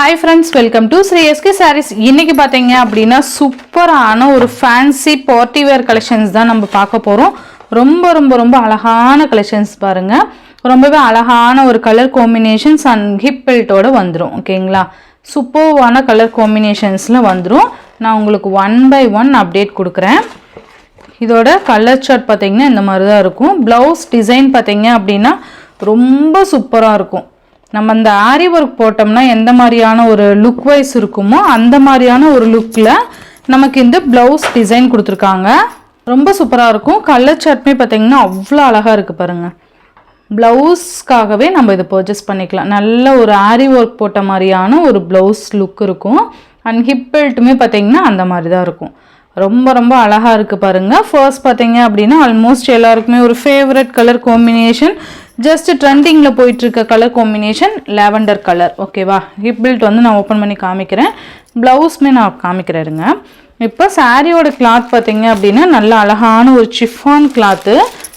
Hi friends, welcome to Sri SK Sarees. இன்னைக்கு பாத்தீங்க அப்படினா சூப்பரான ஒரு ஃபேன்சி பார்ட்டி வேர் கலெக்ஷன்ஸ் தான் நம்ம பார்க்க போறோம். ரொம்ப அழகான கலெக்ஷன்ஸ் பாருங்க. ரொம்பவே அழகான ஒரு கலர் காம்பினேஷன்ஸ் அண்ட் ஹிப் பெல்ட்டோட வந்துரும். ஓகேங்களா? சூப்பரான கலர் காம்பினேஷன்ஸ்ல வந்துரும். நான் உங்களுக்கு 1 by 1 அப்டேட் கொடுக்கிறேன். இதோட கலர் சார்ட் பாத்தீங்கன்னா இந்த மாதிரி தான் இருக்கும். ப்ளவுஸ் டிசைன் பாத்தீங்க அப்படினா ரொம்ப சூப்பரா இருக்கும். நம்ம அந்த ஆரி ஒர்க் போட்டோம்னா எந்த மாதிரியான ஒரு லுக் வைஸ் இருக்குமோ அந்த மாதிரியான ஒரு லுக்கில் நமக்கு இந்த ப்ளவுஸ் டிசைன் கொடுத்துருக்காங்க. ரொம்ப சூப்பராக இருக்கும். கலர் சார்ட்மே பார்த்தீங்கன்னா அவ்வளோ அழகாக இருக்குது பாருங்கள். ப்ளவுஸ்க்காகவே நம்ம இதை பர்ச்சேஸ் பண்ணிக்கலாம். நல்ல ஒரு ஆரி ஒர்க் போட்ட மாதிரியான ஒரு ப்ளவுஸ் லுக் இருக்கும். அண்ட் ஹிப் பெல்ட்டுமே பார்த்தீங்கன்னா அந்த மாதிரி தான் இருக்கும். ரொம்ப அழகாக இருக்குது பாருங்கள். ஃபர்ஸ்ட் பார்த்தீங்க அப்படின்னா ஆல்மோஸ்ட் எல்லாருக்குமே ஒரு ஃபேவரட் கலர் காம்பினேஷன், ஜஸ்ட் ட்ரெண்டிங்கில் போயிட்டுருக்க கலர் காம்பினேஷன் லாவெண்டர் கலர். ஓகேவா? ஹிப் பெல்ட் வந்து நான் ஓப்பன் பண்ணி காமிக்கிறேன். ப்ளவுஸ்மே நான் காமிக்கிறேருங்க. இப்போ சாரியோட கிளாத் பார்த்தீங்க அப்படின்னா நல்ல அழகான ஒரு சிஃபான் கிளாத்து,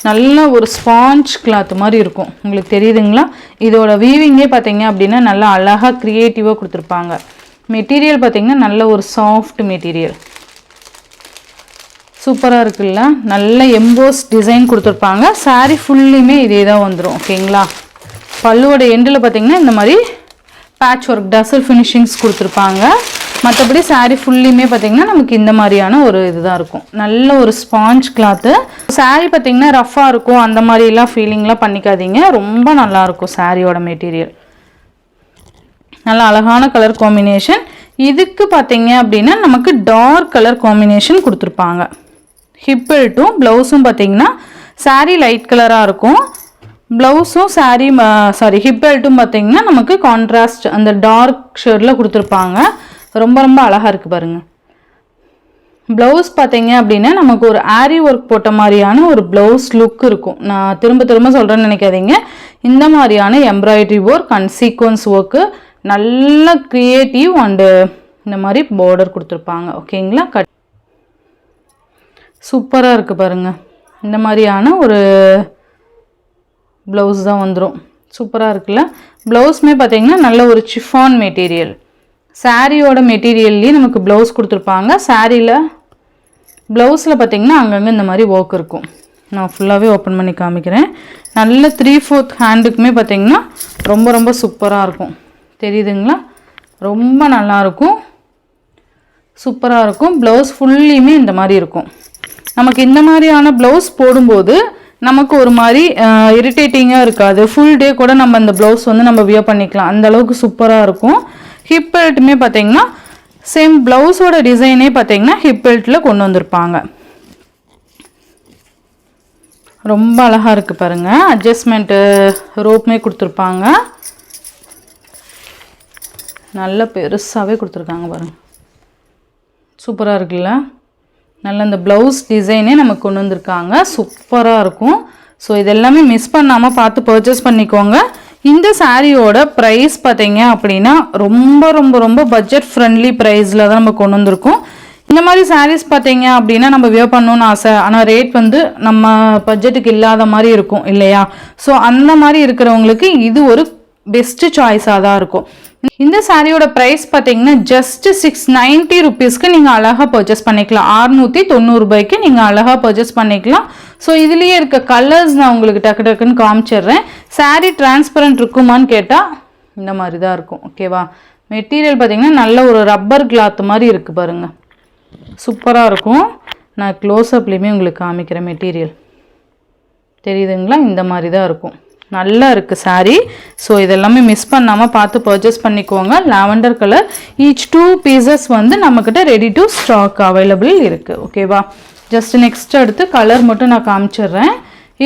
நல்ல ஒரு ஸ்பாஞ்ச் கிளாத் மாதிரி இருக்கும். உங்களுக்கு தெரியுதுங்களா? இதோட வீவிங்கே பார்த்தீங்க அப்படின்னா நல்லா அழகாக க்ரியேட்டிவாக கொடுத்துருப்பாங்க. மெட்டீரியல் பார்த்தீங்கன்னா நல்ல ஒரு சாஃப்ட் மெட்டீரியல், சூப்பராக இருக்குல்ல? நல்ல எம்போஸ் டிசைன் கொடுத்துருப்பாங்க. சாரீ ஃபுல்லுமே இதே தான் வந்துடும். ஓகேங்களா? பல்லுவோட எண்டில் பார்த்தீங்கன்னா இந்த மாதிரி பேட்ச் ஒர்க் டசல் ஃபினிஷிங்ஸ் கொடுத்துருப்பாங்க. மற்றபடி சாரீ ஃபுல்லுமே பார்த்தீங்கன்னா நமக்கு இந்த மாதிரியான ஒரு இதுதான் இருக்கும். நல்ல ஒரு ஸ்பாஞ்ச் கிளாத்து. சாரீ பார்த்தீங்கன்னா ரஃப்பாக இருக்கும், அந்த மாதிரிலாம் ஃபீலிங்லாம் பண்ணிக்காதீங்க. ரொம்ப நல்லாயிருக்கும் சாரியோட மெட்டீரியல். நல்ல அழகான கலர் காம்பினேஷன். இதுக்கு பார்த்தீங்க அப்படின்னா நமக்கு டார்க் கலர் காம்பினேஷன் கொடுத்துருப்பாங்க. ஹிப் பெல்ட்டும் ப்ளவுஸும் பார்த்தீங்கன்னா சாரீ லைட் கலராக இருக்கும். ப்ளவுஸும் ஹிப் பெல்ட்டும் பார்த்தீங்கன்னா நமக்கு கான்ட்ராஸ்ட் அந்த டார்க் ஷேடில் கொடுத்துருப்பாங்க. ரொம்ப அழகாக இருக்குது பாருங்கள். ப்ளவுஸ் பார்த்தீங்க அப்படின்னா நமக்கு ஒரு ஆரி ஒர்க் போட்ட மாதிரியான ஒரு ப்ளவுஸ் லுக் இருக்கும். நான் திரும்ப சொல்கிறேன்னு நினைக்காதீங்க. இந்த மாதிரியான embroidery work and sequence work, நல்ல க்ரியேட்டிவ் அண்டு இந்த மாதிரி பார்டர் கொடுத்துருப்பாங்க. ஓகேங்களா? சூப்பராக இருக்குது பாருங்கள். இந்த மாதிரியான ஒரு ப்ளவுஸ் தான் வந்துடும். சூப்பராக இருக்குல்ல? ப்ளவுஸுமே பார்த்தீங்கன்னா நல்ல ஒரு சிஃபான் மெட்டீரியல், சாரியோட மெட்டீரியல்லையே நமக்கு ப்ளவுஸ் கொடுத்துருப்பாங்க. சாரியில் ப்ளவுஸில் பார்த்தீங்கன்னா அங்கங்கே இந்த மாதிரி ஒர்க் இருக்கும். நான் ஃபுல்லாகவே ஓப்பன் பண்ணி காமிக்கிறேன். நல்ல 3/4 ஹேண்டுக்குமே பார்த்தீங்கன்னா ரொம்ப சூப்பராக இருக்கும். தெரியுதுங்களா? ரொம்ப நல்லாயிருக்கும், சூப்பராக இருக்கும். ப்ளவுஸ் ஃபுல்லியுமே இந்த மாதிரி இருக்கும். நமக்கு இந்த மாதிரியான ப்ளவுஸ் போடும்போது நமக்கு ஒரு மாதிரி இரிட்டேட்டிங்காக இருக்காது. ஃபுல் டே கூட நம்ம இந்த ப்ளவுஸ் வந்து நம்ம வியர் பண்ணிக்கலாம். அந்த அளவுக்கு சூப்பராக இருக்கும். ஹிப் பெல்ட்டுமே பார்த்தீங்கன்னா சேம் ப்ளவுஸோட டிசைனே பார்த்தீங்கன்னா ஹிப் பெல்ட்டில் கொண்டு வந்திருப்பாங்க. ரொம்ப அழகாக இருக்குது பாருங்கள். அட்ஜஸ்ட்மெண்ட்டு ரோப்புமே கொடுத்துருப்பாங்க. நல்ல பெருசாகவே கொடுத்துருக்காங்க பாருங்கள். சூப்பராக இருக்குல்ல? நல்ல இந்த ப்ளவுஸ் டிசைனே நமக்கு கொண்டு வந்திருக்காங்க. சூப்பராக இருக்கும். ஸோ இதெல்லாமே மிஸ் பண்ணாமல் பார்த்து பர்ச்சேஸ் பண்ணிக்கோங்க. இந்த சாரியோட ப்ரைஸ் பார்த்தீங்க அப்படின்னா ரொம்ப பட்ஜெட் ஃப்ரெண்ட்லி ப்ரைஸில் தான் நம்ம கொண்டு வந்திருக்கோம். இந்த மாதிரி சாரீஸ் பார்த்தீங்க அப்படின்னா நம்ம வியர் பண்ணணும்னு ஆசை, ஆனால் ரேட் வந்து நம்ம பட்ஜெட்டுக்கு இல்லாத மாதிரி இருக்கும் இல்லையா? ஸோ அந்த மாதிரி இருக்கிறவங்களுக்கு இது ஒரு பெஸ்ட்டு சாய்ஸாக தான் இருக்கும். இந்த சாரியோட ப்ரைஸ் பார்த்தீங்கன்னா ஜஸ்ட் 690 ருபீஸ்க்கு நீங்கள் அழகாக பர்ச்சேஸ் பண்ணிக்கலாம். 690 ரூபாய்க்கு நீங்கள் அழகாக பர்ச்சேஸ் பண்ணிக்கலாம். ஸோ இதுலேயே இருக்க கலர்ஸ் நான் உங்களுக்கு டக்குன்னு காமிச்சிடுறேன். சாரீ டிரான்ஸ்பரண்ட் இருக்குமான்னு கேட்டால் இந்த மாதிரி தான் இருக்கும். ஓகேவா? மெட்டீரியல் பார்த்தீங்கன்னா நல்ல ஒரு ரப்பர் கிளாத் மாதிரி இருக்குது பாருங்கள். சூப்பராக இருக்கும். நான் க்ளோஸ்அப்லேயுமே உங்களுக்கு காமிக்கிறேன். மெட்டீரியல் தெரியுதுங்களா? இந்த மாதிரி தான் இருக்கும். நல்லா இருக்குது சாரீ. ஸோ இதெல்லாமே மிஸ் பண்ணாமல் பார்த்து பர்ச்சேஸ் பண்ணிக்கோங்க. Lavender colour. ஈச் 2 பீசஸ் வந்து நம்மக்கிட்ட ரெடி டு ஸ்டாக் அவைலபிள் இருக்குது. ஓகேவா? ஜஸ்ட் நெக்ஸ்ட் அடுத்து கலர் மட்டும் நான் காமிச்சிடுறேன்.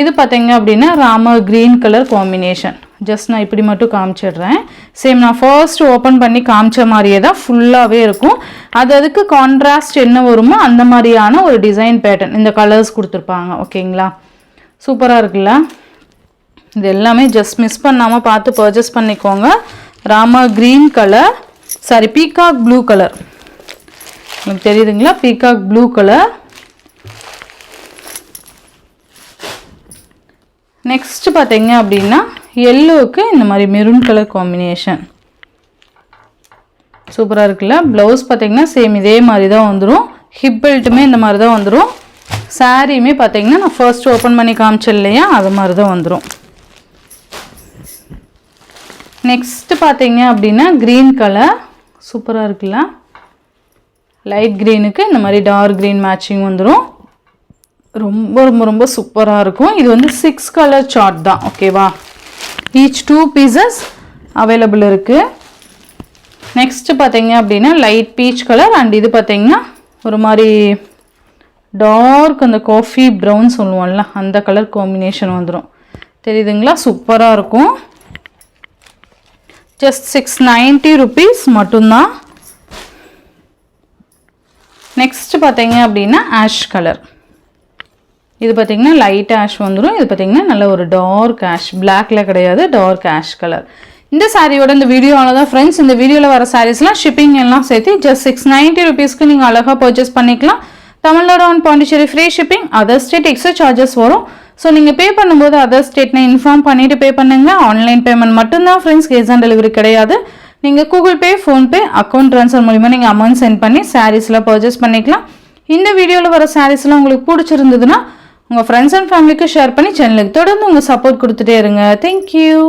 இது பார்த்தீங்க அப்படின்னா Ramar green colour combination. Just நான் இப்படி மட்டும் காமிச்சிடுறேன். சேம் நான் ஃபர்ஸ்ட் ஓப்பன் பண்ணி காமிச்ச மாதிரியே தான் ஃபுல்லாகவே இருக்கும். அதுக்கு கான்ட்ராஸ்ட் என்ன வருமோ அந்த மாதிரியான ஒரு டிசைன் பேட்டர்ன் இந்த கலர்ஸ் கொடுத்துருப்பாங்க. ஓகேங்களா? சூப்பராக இருக்குல்ல? இது எல்லாமே ஜஸ்ட் மிஸ் பண்ணாமல் பார்த்து பர்ச்சேஸ் பண்ணிக்கோங்க. Rama green colour, peacock blue colour. உங்களுக்கு தெரியுதுங்களா? Peacock blue colour. நெக்ஸ்ட் பார்த்தீங்க அப்படின்னா எல்லோவுக்கு இந்த மாதிரி மெரூன் கலர் காம்பினேஷன். சூப்பராக இருக்குல்ல. ப்ளவுஸ் பார்த்தீங்கன்னா சேம் இதே மாதிரி தான் வந்துடும். ஹிப் பெல்ட்டுமே இந்த மாதிரி தான் வந்துடும். சாரியுமே பார்த்தீங்கன்னா நான் ஃபர்ஸ்ட் ஓப்பன் பண்ணி காமிச்சேன் இல்லையா, அது மாதிரி தான் வந்துடும். நெக்ஸ்ட்டு பார்த்தீங்க அப்படின்னா க்ரீன் கலர் சூப்பராக இருக்குல்ல. லைட் க்ரீனுக்கு இந்த மாதிரி டார்க் க்ரீன் மேட்சிங் வந்துடும். ரொம்ப ரொம்ப ரொம்ப சூப்பராக இருக்கும். இது வந்து 6 கலர் சார்ட் தான். ஓகேவா, ஈச் 2 பீசஸ் அவைலபிள் இருக்குது. நெக்ஸ்ட்டு பார்த்தீங்க அப்படின்னா லைட் பீச் கலர் அண்ட் இது பார்த்தீங்கன்னா ஒரு மாதிரி டார்க் அந்த காஃபி ப்ரௌன் சொல்லுவோம்ல அந்த கலர் காம்பினேஷன் வந்துடும். தெரியுதுங்களா, சூப்பராக இருக்கும். ஜஸ்ட் 690 rupees மட்டும்தான். நெக்ஸ்ட் பார்த்தீங்க அப்படின்னா ஆஷ் கலர். இது பார்த்தீங்கன்னா லைட் ஆஷ் வந்துடும். இது பார்த்தீங்கன்னா நல்ல ஒரு டார்க் ஆஷ், பிளாக்ல கிடையாது, டார்க் ஆஷ் கலர். இந்த சாரியோட இந்த வீடியோவில் தான் ஃப்ரெண்ட்ஸ், இந்த வீடியோவில் வர சாரீஸ்லாம் ஷிப்பிங் எல்லாம் சேர்த்து ஜஸ்ட் 690 rupeesக்கு நீங்கள் அழகாக பர்ச்சேஸ் பண்ணிக்கலாம். Tamil Nadu and Pondicherry free shipping. Other state extra charges வரும். ஸோ நீங்கள் பே பண்ணும்போது அதர் ஸ்டேட்னு இன்ஃபார்ம் பண்ணிவிட்டு பே பண்ணுங்கள். ஆன்லைன் பேமெண்ட் மட்டும்தான் ஃப்ரெண்ட்ஸ், கேஷ் ஆன் டெலிவரி கிடையாது. நீங்கள் Google Pay, PhonePe, account transfer மூலிமா நீங்கள் அமௌண்ட் சென்ட் பண்ணி சாரீஸ்லாம் பர்ச்சேஸ் பண்ணிக்கலாம். இந்த வீடியோவில் வர சாரீஸ்லாம் உங்களுக்கு பிடிச்சிருந்ததுன்னா உங்கள் ஃப்ரெண்ட்ஸ் அண்ட் ஃபேமிலிக்கு ஷேர் பண்ணி சேனலுக்கு தொடர்ந்து உங்கள் சப்போர்ட் கொடுத்துட்டே இருங்க. தேங்க்யூ.